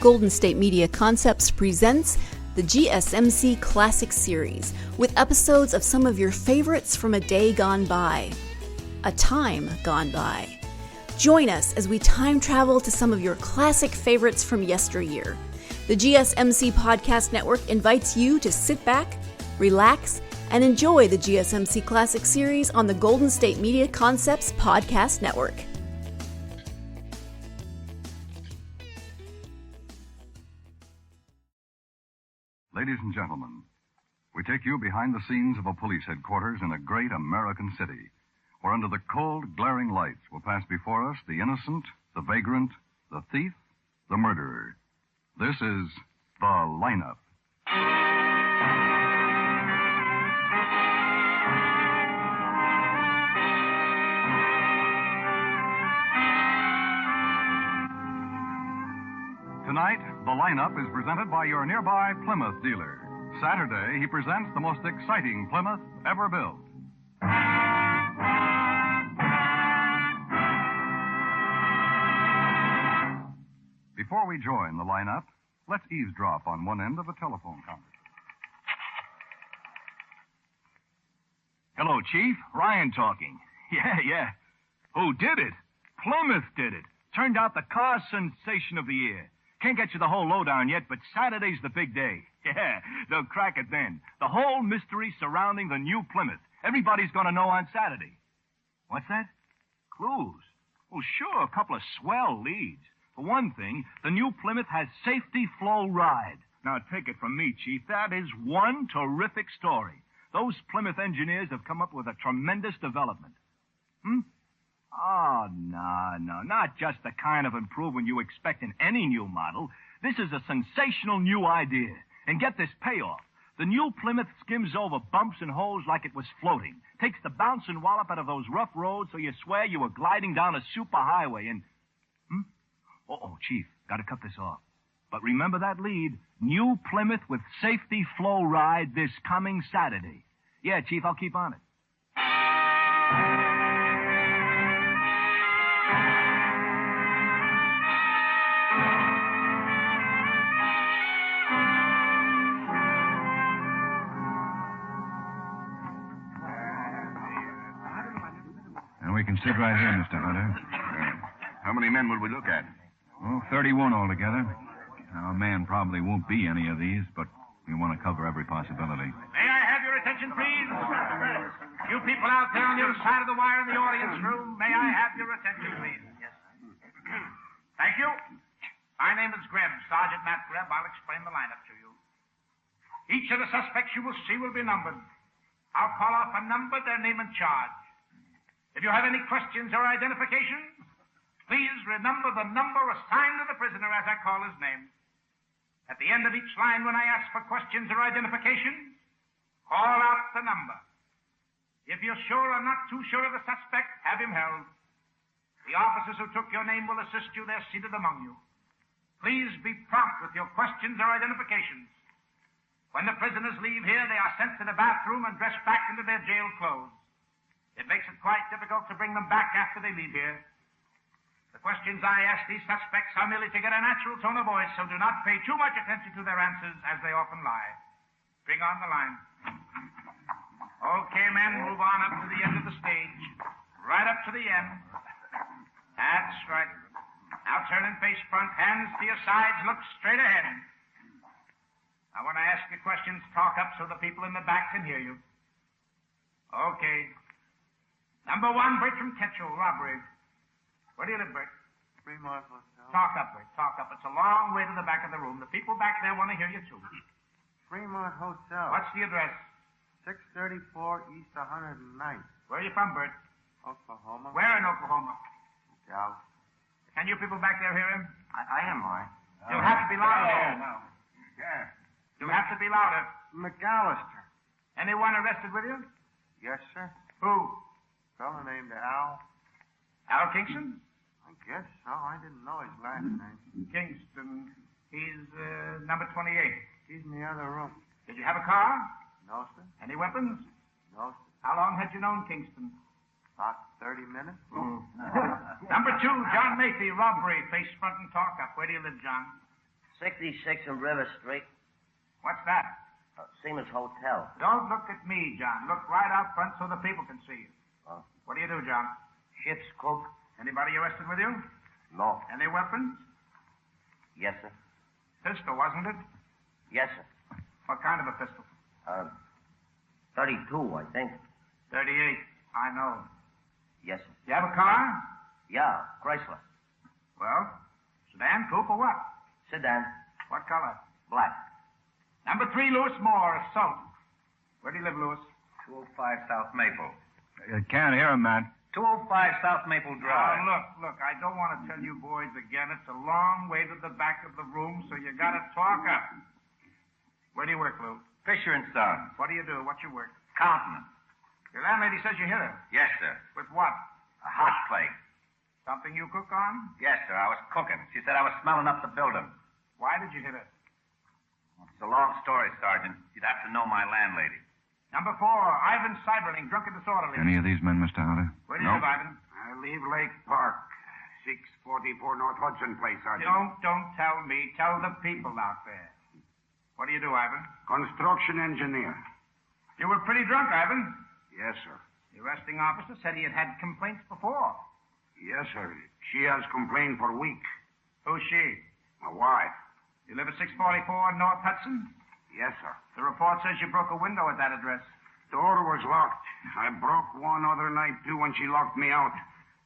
Golden State Media Concepts presents the GSMC Classics series, with episodes of some of your favorites from a day gone by, a time gone by. Join us as we time travel to some of your classic favorites from yesteryear. The GSMC Podcast Network invites you to sit back, relax, and enjoy the GSMC Classics series on the Golden State Media Concepts Podcast Network. Ladies and gentlemen, we take you behind the scenes of a police headquarters in a great American city, where under the cold, glaring lights will pass before us the innocent, the vagrant, the thief, the murderer. This is The Lineup. Tonight, The Lineup is presented by your nearby Plymouth dealer. Saturday, he presents the most exciting Plymouth ever built. Before we join The Lineup, let's eavesdrop on one end of a telephone conversation. Hello, Chief. Ryan talking. Yeah. Who did it? Plymouth did it. Turned out the car sensation of the year. Can't get you the whole lowdown yet, but Saturday's the big day. Yeah, they'll crack it then. The whole mystery surrounding the new Plymouth. Everybody's going to know on Saturday. What's that? Clues. Well, sure, a couple of swell leads. For one thing, the new Plymouth has safety flow ride. Now, take it from me, Chief, that is one terrific story. Those Plymouth engineers have come up with a tremendous development. Oh, no, not just the kind of improvement you expect in any new model. This is a sensational new idea. And get this payoff. The new Plymouth skims over bumps and holes like it was floating. Takes the bounce and wallop out of those rough roads so you swear you were gliding down a superhighway and... Oh, Chief, gotta cut this off. But remember that lead. New Plymouth with safety flow ride this coming Saturday. Yeah, Chief, I'll keep on it. And we can sit right here, Mr. Hunter. How many men would we look at? 31 altogether. Now, a man probably won't be any of these, but we want to cover every possibility. May I have your attention, please? You people out there on the other side of the wire in the audience room, may I have your attention, please? Yes. Thank you. My name is Grebb, Sergeant Matt Grebb. I'll explain the lineup to you. Each of the suspects you will see will be numbered. I'll call off a number, their name and charge. If you have any questions or identifications, please remember the number assigned to the prisoner as I call his name. At the end of each line, when I ask for questions or identifications, call out the number. If you're sure or not too sure of the suspect, have him held. The officers who took your name will assist you. They're seated among you. Please be prompt with your questions or identifications. When the prisoners leave here, they are sent to the bathroom and dressed back into their jail clothes. It makes it quite difficult to bring them back after they leave here. The questions I ask these suspects are merely to get a natural tone of voice, so do not pay too much attention to their answers, as they often lie. Bring on the line. Okay, men, move on up to the end of the stage. Right up to the end. That's right. Now turn and face front, hands to your sides, look straight ahead. Now, when I ask you questions, talk up so the people in the back can hear you. Okay. Number 1, Bertram Ketchell, robbery. Where do you live, Bert? Fremont Hotel. Talk up, Bert. Talk up. It's a long way to the back of the room. The people back there want to hear you, too. Fremont Hotel. What's the address? 634 East 109th. Where are you from, Bert? Oklahoma. Where in Oklahoma? Dallas. Can you people back there hear him? I am, all right. You'll have to be louder. No. Yeah. You'll have to be louder. McAllister. Anyone arrested with you? Yes, sir. Who? Fellow named Al. Al Kingston? I guess so. I didn't know his last name. Kingston. He's number 28. He's in the other room. Did you have a car? No, sir. Any weapons? No, sir. How long had you known Kingston? About 30 minutes. Number 2, John Mathy, robbery. Face front and talk up. Where do you live, John? 66 in River Street. What's that? Seaman's Hotel. Don't look at me, John. Look right out front so the people can see you. What do you do, John? Ship's cook. Anybody arrested with you? No. Any weapons? Yes, sir. Pistol, wasn't it? Yes, sir. What kind of a pistol? 32, I think. 38. I know. Yes, sir. You have a car? Yeah, Chrysler. Well, sedan, coupe, or what? Sedan. What color? Black. Number 3, Lewis Moore, assault. Where do you live, Lewis? 205 South Maple. You can't hear him, Matt. 205 South Maple Drive. Now, look, I don't want to tell you boys again. It's a long way to the back of the room, so you got to talk up. Where do you work, Lou? Fisher and Son. What do you do? What's your work? Countenance. Your landlady says you hit her. Yes, sir. With what? A hot plate. Something you cook on? Yes, sir. I was cooking. She said I was smelling up the building. Why did you hit her? It's a long story, Sergeant. You'd have to know my landlady. Number 4, Ivan Seiberling, drunk and disorderly. Any of these men, Mr. Hunter? Where do you live, Ivan? I leave Lake Park, 644 North Hudson Place, Sergeant. Don't tell me. Tell the people out there. What do you do, Ivan? Construction engineer. You were pretty drunk, Ivan. Yes, sir. The arresting officer said he had had complaints before. Yes, sir. She has complained for a week. Who's she? My wife. You live at 644 North Hudson? Yes, sir. The report says you broke a window at that address. Door was locked. I broke one other night, too, when she locked me out.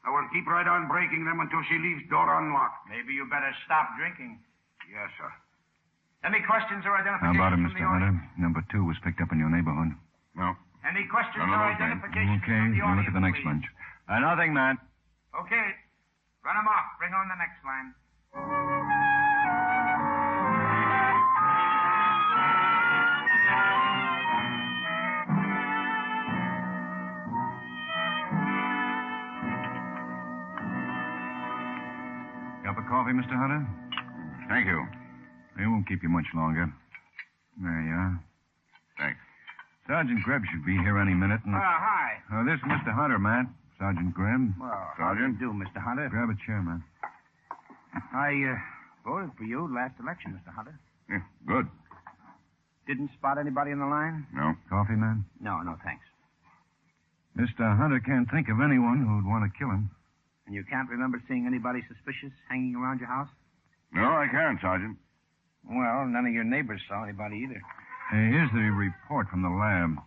I will keep right on breaking them until she leaves door unlocked. Maybe you better stop drinking. Yes, sir. Any questions or How identifications about him, from Mr. the Hunter? audience? Number 2 was picked up in your neighborhood. No. Any questions No, or okay. identifications Okay, from the we'll audience, look at the next please? bunch. Nothing, Matt. Okay. Run them off. Bring on the next line. Cup of coffee, Mr. Hunter? Thank you. It won't keep you much longer. There you are. Thanks. Sergeant Grebb should be here any minute. And... Hi. this is Mr. Hunter, Matt. Sergeant Grebb. Well, Sergeant? how do you do, Mr. Hunter? Grab a chair, man. I voted for you last election, Mr. Hunter. Yeah, good. Didn't spot anybody in the line? No. Coffee, man? No, thanks. Mr. Hunter can't think of anyone who'd want to kill him. And you can't remember seeing anybody suspicious hanging around your house? No, I can't, Sergeant. Well, none of your neighbors saw anybody either. Here's the report from the lab.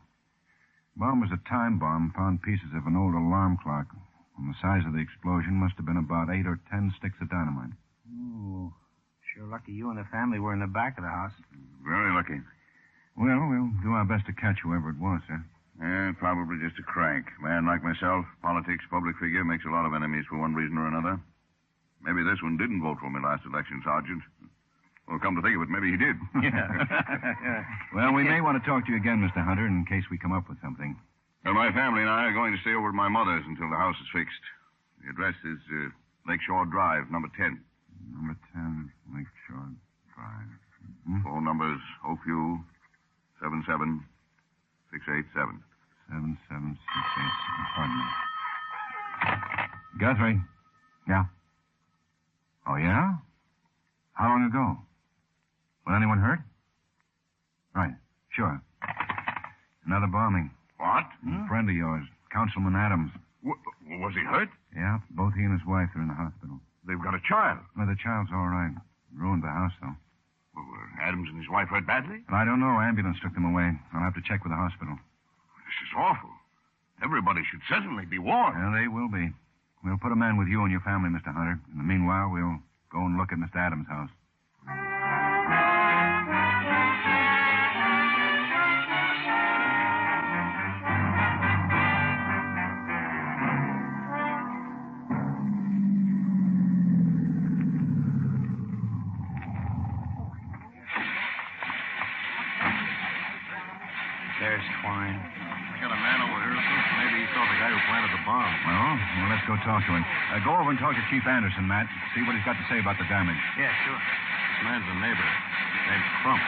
Bomb was a time bomb. Found pieces of an old alarm clock. And the size of the explosion must have been about 8 or 10 sticks of dynamite. Oh, sure lucky you and the family were in the back of the house. Very lucky. Well, we'll do our best to catch whoever it was, sir. Probably just a crank. Man like myself, politics, public figure, makes a lot of enemies for one reason or another. Maybe this one didn't vote for me last election, Sergeant. Well, come to think of it, maybe he did. Yeah. Well, we may want to talk to you again, Mr. Hunter, in case we come up with something. Well, my family and I are going to stay over at my mother's until the house is fixed. The address is Lakeshore Drive, number 10. Number 10, Lakeshore Drive. Phone numbers, OQ 77687. 77687. Pardon me. Guthrie. Yeah? Oh, yeah? How long ago? Was anyone hurt? Right. Sure. Another bombing. What? A friend of yours, Councilman Adams. Was he hurt? Yeah, both he and his wife are in the hospital. They've got a child. Well, the child's all right. Ruined the house, though. Well, were Adams and his wife hurt badly? But I don't know. Ambulance took them away. I'll have to check with the hospital. This is awful. Everybody should certainly be warned. Yeah, they will be. We'll put a man with you and your family, Mr. Hunter. In the meanwhile, we'll go and look at Mr. Adams' house. There's Twine. I got a man over here. Maybe he saw the guy who planted the bomb. Well, let's go talk to him. Go over and talk to Chief Anderson, Matt. See what he's got to say about the damage. Yeah, sure. This man's a neighbor. Named Crump.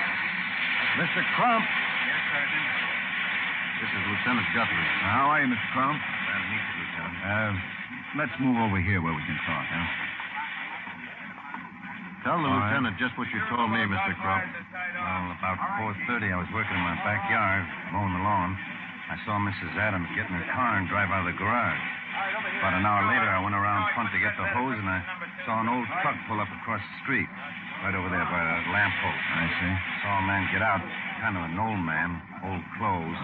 Mr. Crump. Yes, Sergeant. This is Lieutenant Guthrie. How are you, Mr. Crump? Glad to meet you, Lieutenant. Let's move over here where we can talk, huh? Tell the lieutenant just what you told me, Mr. Crump. Well, about 4:30, I was working in my backyard, mowing the lawn. I saw Mrs. Adams get in her car and drive out of the garage. About an hour later, I went around front to get the hose, and I saw an old truck pull up across the street, right over there by the lamppost. I see. Saw a man get out, kind of an old man, old clothes.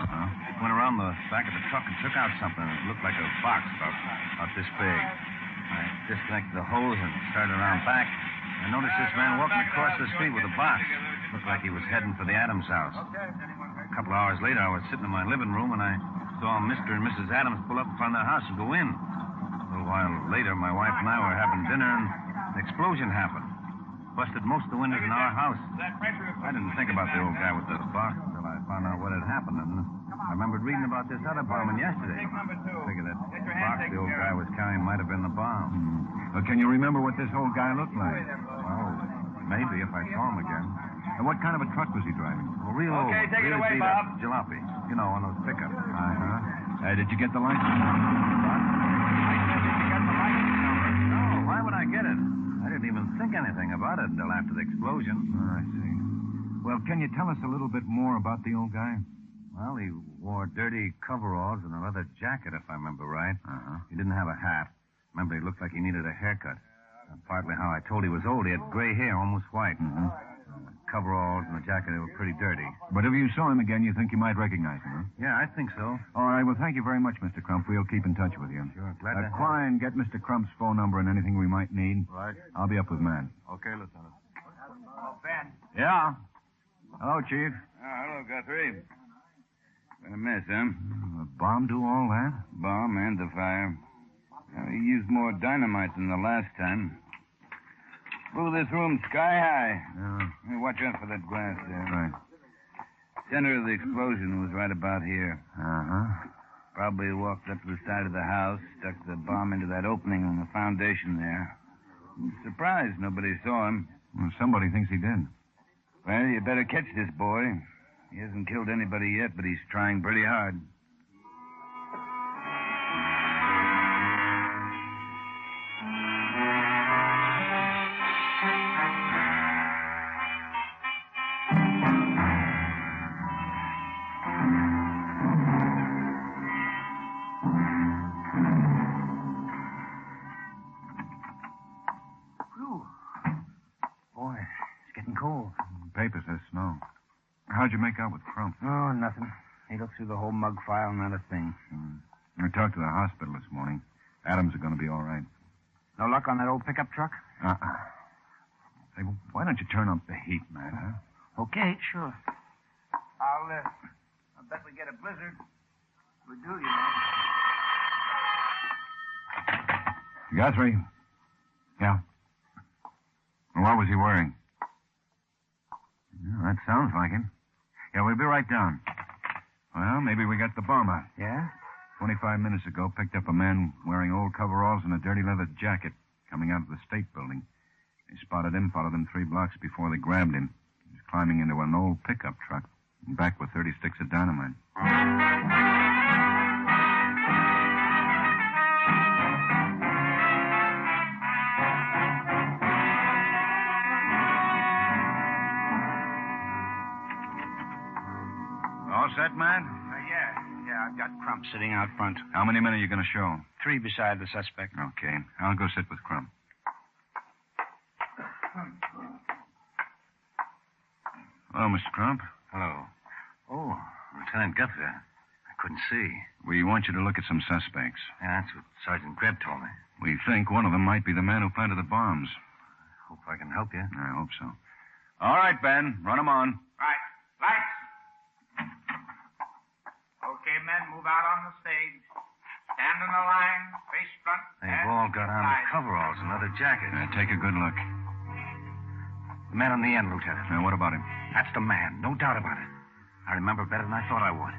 Went around the back of the truck and took out something that looked like a box about this big. I disconnected the hose and started around back. I noticed this man walking across the street with a box. Looked like he was heading for the Adams house. A couple of hours later, I was sitting in my living room, and I saw Mr. and Mrs. Adams pull up in front of their house and go in. A little while later, my wife and I were having dinner, and an explosion happened. Busted most of the windows in our house. I didn't think about the old guy with the box until I found out what had happened, and I remembered reading about this other bombing yesterday. Figured that box the old guy was carrying might have been the bomb. Well, can you remember what this old guy looked like? Oh, maybe if I saw him again. And what kind of a truck was he driving? Well, real old. take it real away, beat up Bob. Jalopy. You know, one of those pickups. Did you get the license? No, why would I get it? I didn't even think anything about it until after the explosion. I see. Well, can you tell us a little bit more about the old guy? Well, he wore dirty coveralls and a leather jacket, if I remember right. He didn't have a hat. Remember, he looked like he needed a haircut. Partly how I told he was old. He had gray hair, almost white. Coveralls and the jacket, they were pretty dirty. But if you saw him again, you think you might recognize him, huh? Yeah, I think so. All right, well, thank you very much, Mr. Crump. We'll keep in touch with you. Sure, glad to Try and get Mr. Crump's phone number and anything we might need. Right. I'll be up with Matt. Okay, Lieutenant. Oh, Ben. Yeah? Hello, Chief. Hello, Guthrie. Been a mess, huh? The bomb do all that? Bomb and the fire. He used more dynamite than the last time. Blew this room sky high. Yeah. Hey, watch out for that glass there. Right. Center of the explosion was right about here. Probably walked up to the side of the house, stuck the bomb into that opening on the foundation there. I'm surprised nobody saw him. Well, somebody thinks he did. Well, you better catch this boy. He hasn't killed anybody yet, but he's trying pretty hard. Boy, it's getting cold. Paper says snow. How'd you make out with Crump? Oh, nothing. He looked through the whole mug file, not a thing. I talked to the hospital this morning. Adams are going to be all right. No luck on that old pickup truck? Say, why don't you turn up the heat, Matt, huh? Okay, sure. I bet we get a blizzard. We do, you know. Guthrie. Yeah. Well, what was he wearing? Yeah, that sounds like him. Yeah, we'll be right down. Well, maybe we got the bomber. Yeah? 25 minutes ago, picked up a man wearing old coveralls and a dirty leather jacket coming out of the state building. They spotted him, followed him 3 blocks before they grabbed him. He was climbing into an old pickup truck and back with 30 sticks of dynamite. All set, man? Yeah, I've got Crump sitting out front. How many men are you going to show? 3 beside the suspect. Okay. I'll go sit with Crump. Hello, Mr. Crump. Hello. Oh, Lieutenant Guthrie. I couldn't see. We want you to look at some suspects. Yeah, that's what Sergeant Grebb told me. We think one of them might be the man who planted the bombs. Hope I can help you. I hope so. All right, Ben. Run them on. Right. Lights. Okay, men, move out on the stage. Stand in the line, face front. They've all got on coveralls and leather jackets. Take a good look. The man on the end, Lieutenant. Now, what about him? That's the man, no doubt about it. I remember better than I thought I would.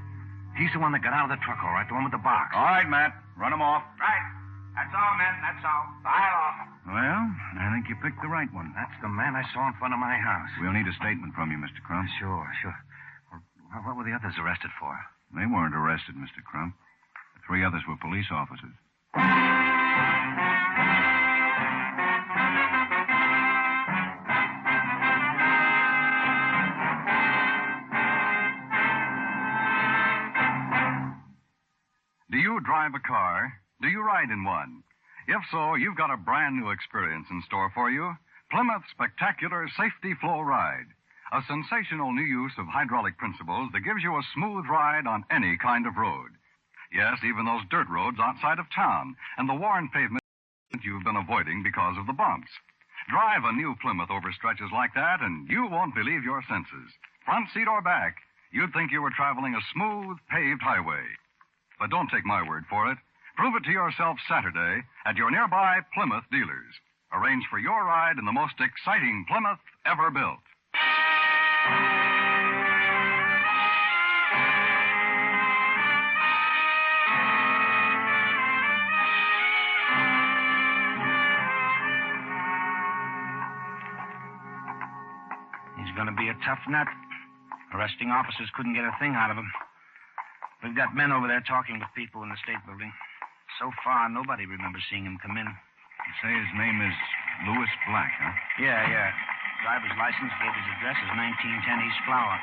He's the one that got out of the truck, all right, the one with the box. All right, Matt. Run him off. Right. That's all, men. That's all. File off. Well, I think you picked the right one. That's the man I saw in front of my house. We'll need a statement from you, Mr. Crump. Sure. Well, what were the others arrested for? They weren't arrested, Mr. Crump. The 3 others were police officers. drive a car? Do you ride in one? If so, you've got a brand new experience in store for you. Plymouth's spectacular Safety Flow Ride. A sensational new use of hydraulic principles that gives you a smooth ride on any kind of road. Yes, even those dirt roads outside of town and the worn pavement you've been avoiding because of the bumps. Drive a new Plymouth over stretches like that and you won't believe your senses. Front seat or back, you'd think you were traveling a smooth, paved highway. But don't take my word for it. Prove it to yourself Saturday at your nearby Plymouth dealers. Arrange for your ride in the most exciting Plymouth ever built. He's going to be a tough nut. Arresting officers couldn't get a thing out of him. We've got men over there talking with people in the state building. So far, nobody remembers seeing him come in. You say his name is Louis Black, huh? Yeah. Driver's license gave his address as 1910 East Flower.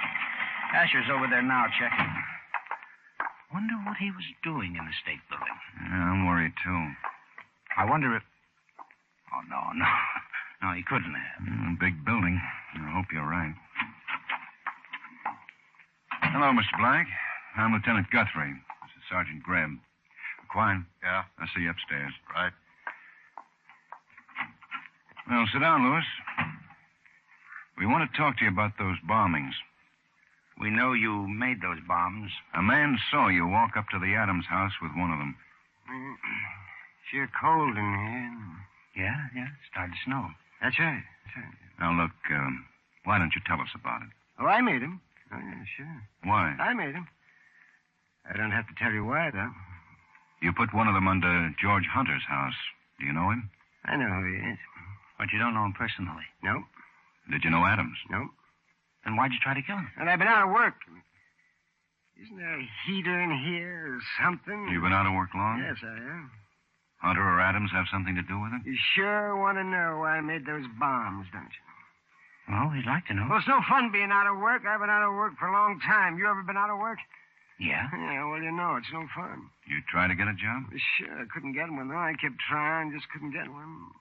Asher's over there now checking. Wonder what he was doing in the state building. Yeah, I'm worried, too. I wonder if... Oh, no. No, he couldn't have. Big building. I hope you're right. Hello, Mr. Black. I'm Lieutenant Guthrie. This is Sergeant Grebb. Quine? Yeah? I'll see you upstairs. Right. Well, sit down, Louis. We want to talk to you about those bombings. We know you made those bombs. A man saw you walk up to the Adams house with one of them. Sure cold in here. Yeah. It started to snow. That's right. Now, look, why don't you tell us about it? Oh, I made him. Oh, yeah, sure. Why? I made him. I don't have to tell you why, though. You put one of them under George Hunter's house. Do you know him? I know who he is. But you don't know him personally. Nope. Did you know Adams? Nope. Then why'd you try to kill him? And I've been out of work. Isn't there a heater in here or something? You've been out of work long? Yes, I am. Hunter or Adams have something to do with it? You sure want to know why I made those bombs, don't you? Well, we'd like to know. Well, it's no fun being out of work. I've been out of work for a long time. You ever been out of work? Yeah? Yeah, well, you know, it's no fun. You try to get a job? Sure, I couldn't get one, though. I kept trying, just couldn't get one.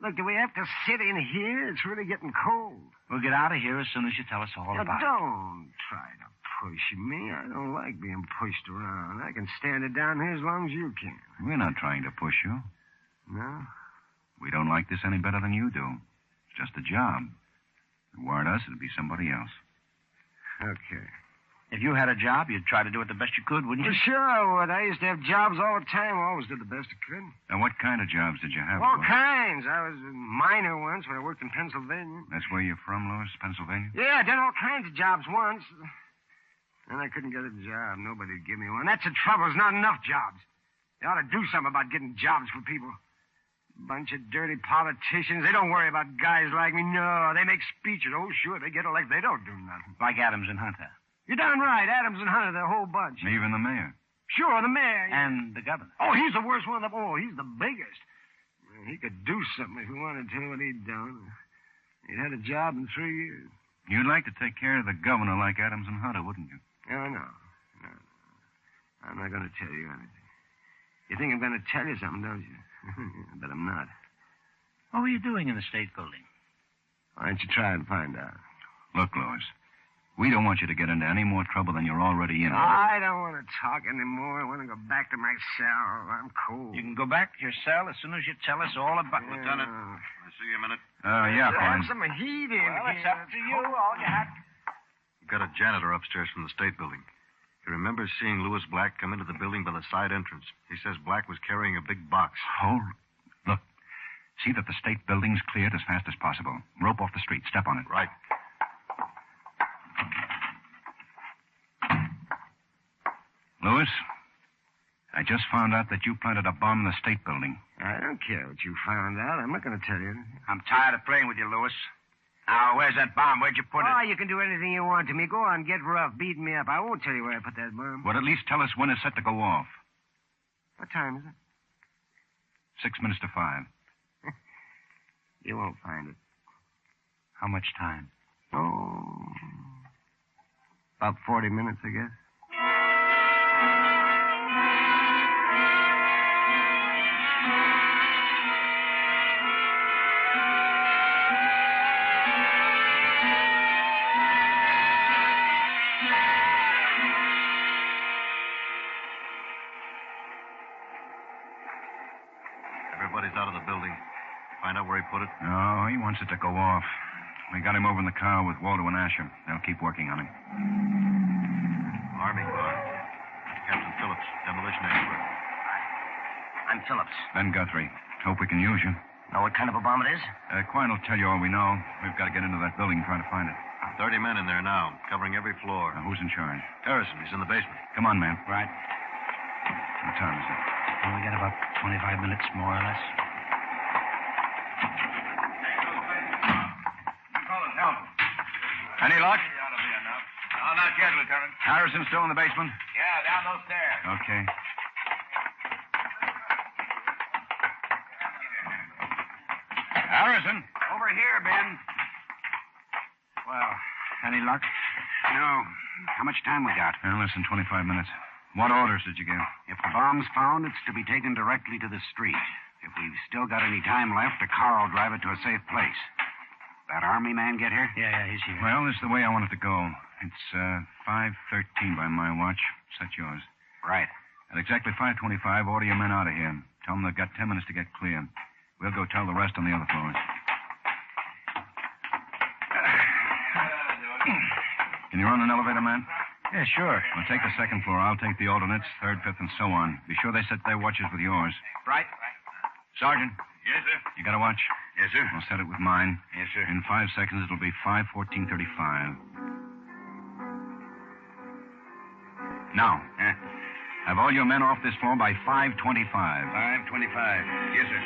Look, do we have to sit in here? It's really getting cold. We'll get out of here as soon as you tell us all Now, about it. don't try to push me. I don't like being pushed around. I can stand it down here as long as you can. We're not trying to push you. No? We don't like this any better than you do. It's just a job. If it weren't us, it'd be somebody else. Okay. If you had a job, you'd try to do it the best you could, wouldn't you? Well, sure I would. I used to have jobs all the time. I always did the best I could. Now, what kind of jobs did you have? All Louis? kinds. I was a miner once when I worked in Pennsylvania. That's where you're from, Louis, Pennsylvania? Yeah, I done all kinds of jobs once. And I couldn't get a job. Nobody'd give me one. That's the trouble. There's not enough jobs. They ought to do something about getting jobs for people. Bunch of dirty politicians. They don't worry about guys like me. No, they make speeches. Oh, sure, they get elected. They don't do nothing. Like Adams and Hunter. You're darn right. Adams and Hunter, the whole bunch. Even the mayor. Sure, the mayor. And the governor. Oh, he's the worst one of them. Oh, he's the biggest. He could do something if he wanted to, and he'd done. He'd had a job in 3 years. You'd like to take care of the governor like Adams and Hunter, wouldn't you? Oh, no. I'm not going to tell you anything. You think I'm going to tell you something, don't you? But I'm not. What were you doing in the state building? Why don't you try and find out? Look, Louis, we don't want you to get into any more trouble than you're already in. I don't want to talk anymore. I want to go back to my cell. I'm cold. You can go back to your cell as soon as you tell us all about... Lieutenant, can I see you a minute? Yeah, Have fine. some heat in Well, here. it's up to you. All you have... We've got a janitor upstairs from the state building. He remembers seeing Louis Black come into the building by the side entrance. He says Black was carrying a big box. Look, see that the state building's cleared as fast as possible. Rope off the street. Step on it. Right. Louis, I just found out that you planted a bomb in the state building. I don't care what you found out. I'm not going to tell you. I'm tired of playing with you, Louis. Now, where's that bomb? Where'd you put it? Oh, you can do anything you want to me. Go on, get rough, beat me up. I won't tell you where I put that bomb. Well, at least tell us when it's set to go off. What time is it? 6 minutes to 5. You won't find it. How much time? Oh, about 40 minutes, I guess. the building? Find out where he put it? No, he wants it to go off. We got him over in the car with Waldo and Asher. They'll keep working on him. Army car. Captain Phillips, demolition expert. I'm Phillips. Ben Guthrie. Hope we can use you. Know what kind of a bomb it is? Quine will tell you all we know. We've got to get into that building and try to find it. 30 men in there now, covering every floor. Who's in charge? Harrison, he's in the basement. Come on, man. Right. What time is it? Well, we got about 25 minutes, more or less. Any luck? No, not yet, Lieutenant. Harrison still in the basement? Yeah, down those stairs. Okay. Harrison? Over here, Ben. Well, any luck? No. How much time we got? Less than 25 minutes. What orders did you give? If the bomb's found, it's to be taken directly to the street. If we've still got any time left, a car will drive it to a safe place. That Army man get here? Yeah, he's here. Well, this is the way I want it to go. It's 5:13 by my watch. Set yours. Right. At exactly 5:25, order your men out of here. Tell them they've got 10 minutes to get clear. We'll go tell the rest on the other floors. Can you run an elevator, man? Yeah, sure. Well, take the second floor. I'll take the alternates, third, fifth, and so on. Be sure they set their watches with yours. Right. Sergeant. Yes, sir. You got a watch? Yes, sir. I'll set it with mine. Yes, sir. In 5 seconds, it'll be 5:14:35. Now, have all your men off this floor by 5:25. 5:25. Yes, sir.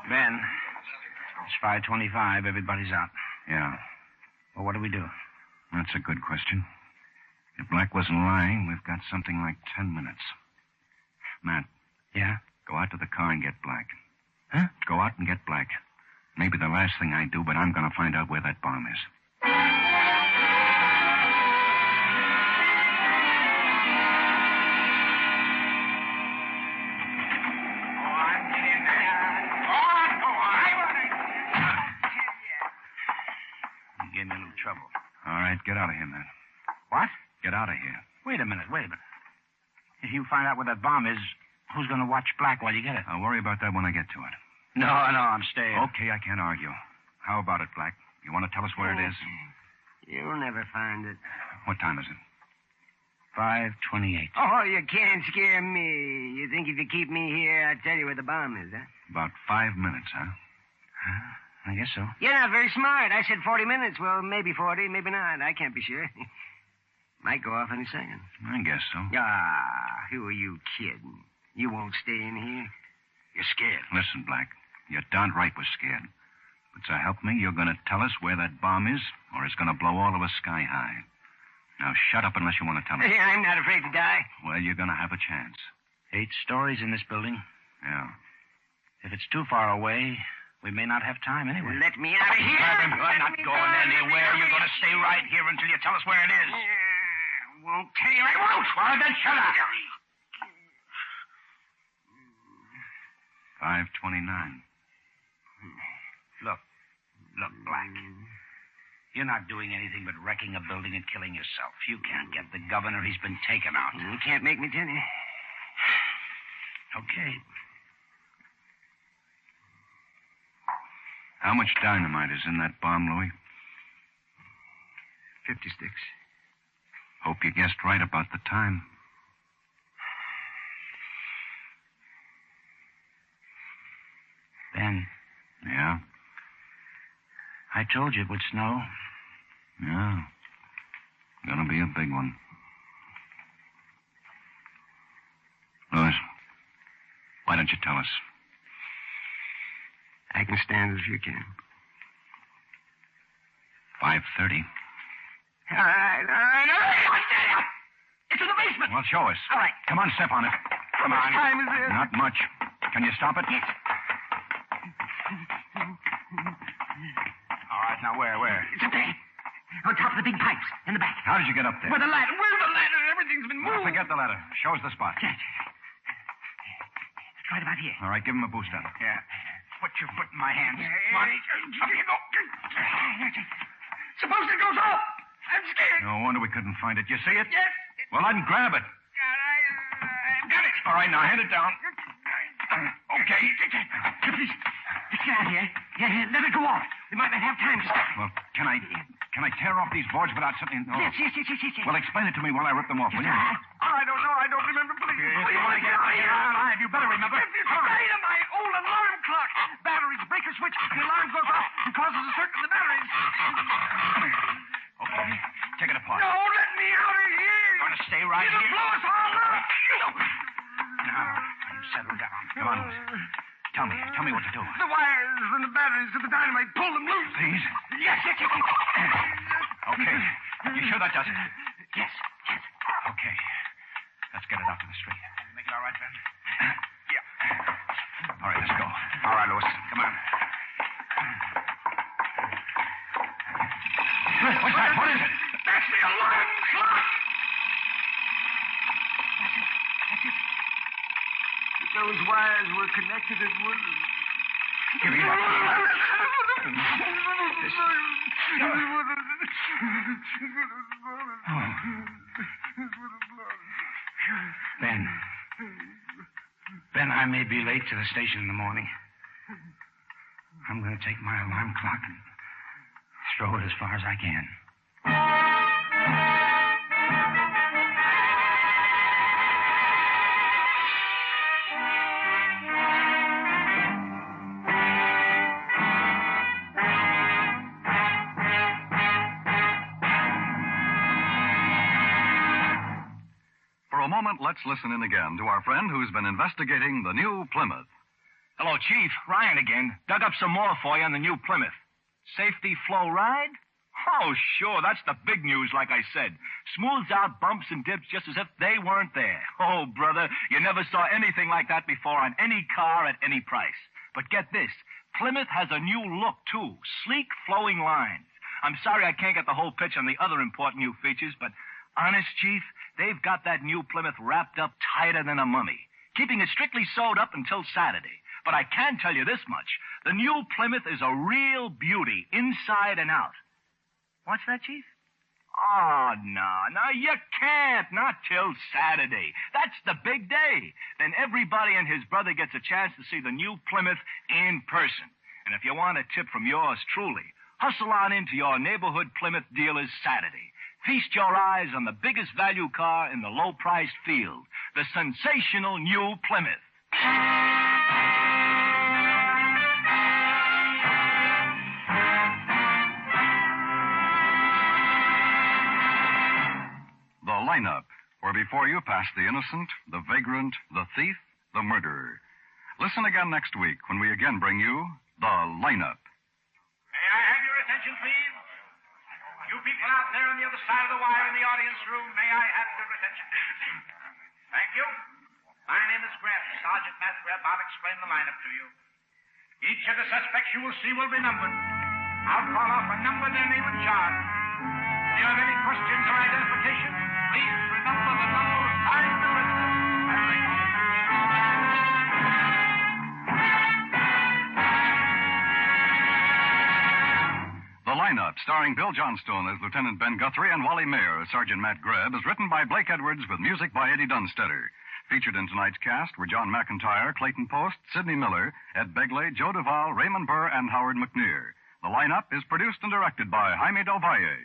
Ben, it's 5:25. Everybody's out. Yeah, Well, what do we do? that's a good question. If Black wasn't lying, we've got something like 10 minutes. Matt, Yeah? go out to the car and get Black. Huh? Go out and get Black. Maybe the last thing I do, but I'm going to find out where that bomb is. You gave me a little trouble. All right, get out of here, Matt. What? Get out of here. Wait a minute. If you find out where that bomb is, who's going to watch Black while you get it? I'll worry about that when I get to it. No, I'm staying. Okay, I can't argue. How about it, Black? You want to tell us where it is? You'll never find it. What time is it? 5:28. Oh, you can't scare me. You think if you keep me here, I'll tell you where the bomb is, huh? About 5 minutes, huh? I guess so. You're not very smart. I said 40 minutes. Well, maybe 40, maybe not. I can't be sure. Might go off any second. I guess so. Ah, who are you kidding? You won't stay in here. You're scared. Listen, Black, you're darn right we're scared. But so help me, you're going to tell us where that bomb is, or it's going to blow all of us sky high. Now, shut up unless you want to tell us. I'm not afraid to die. Well, you're going to have a chance. 8 stories in this building. Yeah. If it's too far away, we may not have time anyway. Let me out of here. You're not going anywhere. You're going to stay right here until you tell us where it is. Won't tell you. I won't. Well, then shut up. 5:29. Look, Black. You're not doing anything but wrecking a building and killing yourself. You can't get the governor. He's been taken out. You can't make me tell you. Okay. How much dynamite is in that bomb, Louis? 50 sticks. Hope you guessed right about the time. Ben, Yeah? I told you it would snow. Yeah. Gonna be a big one. Louis, why don't you tell us? I can stand it if you can. 5:30. All right. It's in the basement. Well, show us. All right. Come on, step on it. Come How on. much time is there? Not much. Can you stop it? Yes. All right, now where? It's up there. On top of the big pipes in the back. How did you get up there? Where's the ladder? Everything's been move. Forget the ladder. Show us the spot. Yes. It's right about here. All right, give him a boost up. Yeah. Put your foot in my hands. Come on. Up you go. Suppose it goes off. I'm scared. No wonder we couldn't find it. You see it? Yes. Well, then grab it. I've got it. All right, now hand it down. Okay. Please. Get out of here. Yeah, let it go off. We might not have time to stop. Well, can I tear off these boards without something? No. Yes. Well, explain it to me while I rip them off, will you? I don't know. I don't remember. Please. If you want to get out of here alive, you better remember. It's dynamite. Old alarm clock. Batteries, breaker switch. The alarm goes off and causes a circuit in the batteries. Okay. Take it apart. No, let me out of here. You're going to stay right It'll here? blow us all up. Now, you settle down. Come on, Louis. Tell me what to do. The wires and the batteries of the dynamite. Pull them loose. These? Yes. Okay. You sure that does it? Yes. Okay. Let's get it out to the street. Make it all right, Ben? Yeah. All right, let's go. All right, Louis. Come on. What's that? What is it? That's the alarm clock. That's it. If those wires were connected, it would. Give me that. Ben, I may be late to the station in the morning. I'm going to take my alarm clock and throw it as far as I can. For a moment, let's listen in again to our friend who's been investigating the new Plymouth. Hello, Chief. Ryan again. Dug up some more for you on the new Plymouth. Safety flow ride? Oh, sure. That's the big news, like I said. Smooths out bumps and dips just as if they weren't there. Oh, brother, you never saw anything like that before on any car at any price. But get this. Plymouth has a new look, too. Sleek, flowing lines. I'm sorry I can't get the whole pitch on the other important new features, but honest, Chief, they've got that new Plymouth wrapped up tighter than a mummy, keeping it strictly sewed up until Saturday. But I can tell you this much. The new Plymouth is a real beauty, inside and out. What's that, Chief? Oh, no, you can't. Not till Saturday. That's the big day. Then everybody and his brother gets a chance to see the new Plymouth in person. And if you want a tip from yours truly, hustle on into your neighborhood Plymouth dealers Saturday. Feast your eyes on the biggest value car in the low-priced field, the sensational new Plymouth. The lineup, where before you pass the innocent, the vagrant, the thief, the murderer. Listen again next week when we again bring you the lineup. May I have your attention, please? You people out there on the other side of the wire in the audience room, may I have your attention, please? Thank you. My name is Grebb, Sergeant Matt Grebb. I'll explain the lineup to you. Each of the suspects you will see will be numbered. I'll call off a number, their name, and charge. If you have any questions or identification, please remember the number assigned to it. The lineup, starring Bill Johnstone as Lieutenant Ben Guthrie and Wally Maher as Sergeant Matt Grebb, is written by Blake Edwards with music by Eddie Dunstetter. Featured in tonight's cast were John McIntyre, Clayton Post, Sidney Miller, Ed Begley, Joe Duvall, Raymond Burr, and Howard McNear. The lineup is produced and directed by Jaime Del Valle.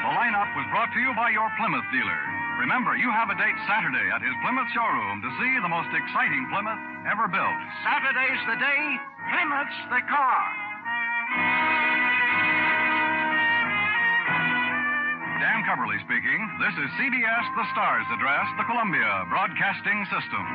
The lineup was brought to you by your Plymouth dealer. Remember, you have a date Saturday at his Plymouth showroom to see the most exciting Plymouth ever built. Saturday's the day. Plymouth's the car. Dan Coverly speaking. This is CBS, the Star's address, the Columbia Broadcasting System.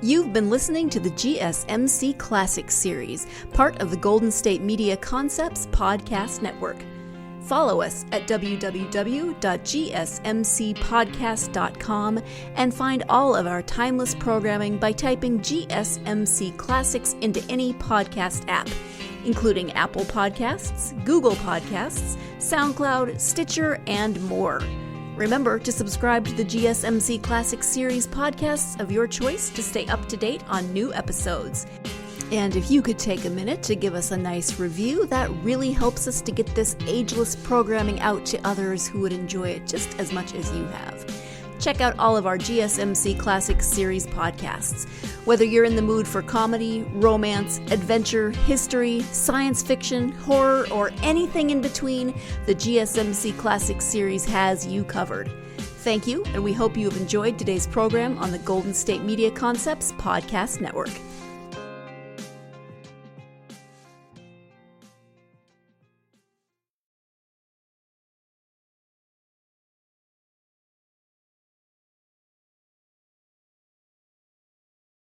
You've been listening to the GSMC Classics series, part of the Golden State Media Concepts Podcast Network. Follow us at www.gsmcpodcast.com and find all of our timeless programming by typing GSMC Classics into any podcast app, including Apple Podcasts, Google Podcasts, SoundCloud, Stitcher, and more. Remember to subscribe to the GSMC Classics series podcasts of your choice to stay up to date on new episodes. And if you could take a minute to give us a nice review, that really helps us to get this ageless programming out to others who would enjoy it just as much as you have. Check out all of our GSMC Classics series podcasts. Whether you're in the mood for comedy, romance, adventure, history, science fiction, horror, or anything in between, the GSMC Classics series has you covered. Thank you, and we hope you have enjoyed today's program on the Golden State Media Concepts Podcast Network.